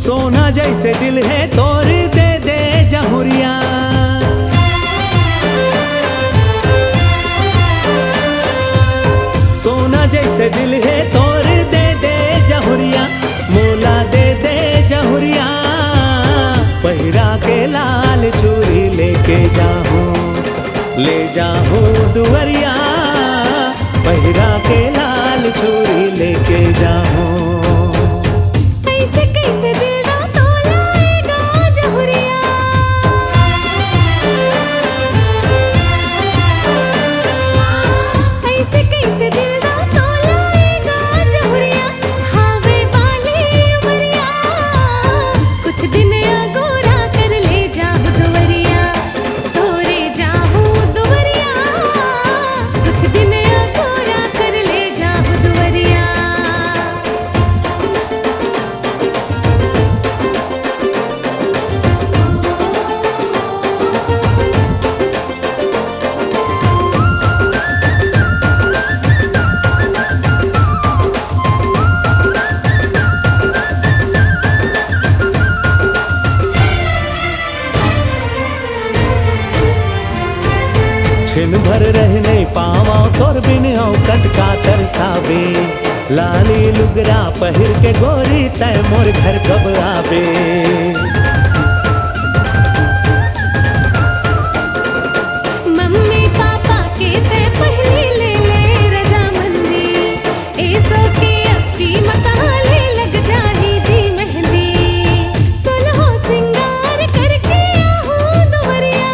सोना जैसे दिल है तोड़ दे दे जहुरिया। सोना जैसे दिल है तोड़ दे दे जहुरिया, मोला दे दे जहुरिया। पहिरा के लाल चूड़ी लेके जाहूँ, ले जाहूँ दुवरिया। पहिरा के लाल चूड़ी लेके जाहूँ। छिन भर रहने पावा तोर बिन औकत का तरसावे। लाली लुगरा पहिर के गोरी तय मोर घर कब आवे। मम्मी पापा के ते पहली ले ले रजामंदी, ऐसो के अपनी मताले लग जाही जी मेहंदी। सुलहो सिंगार करके आहूं दुवरिया।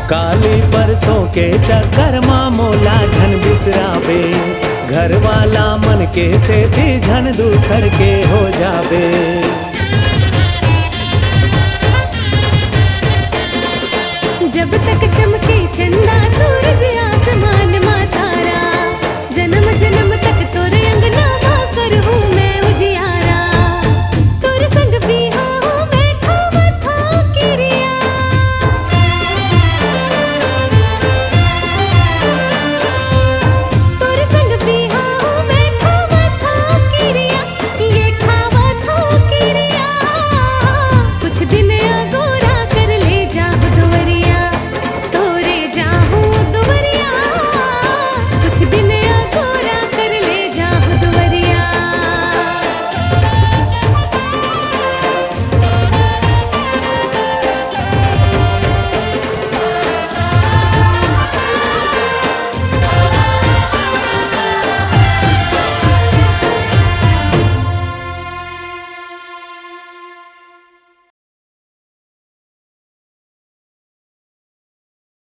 काली परसों के चक्कर माँ मोला झन बिसरावे। घर वाला मन के से थी झन दूसर के हो जावे। जब तक चमके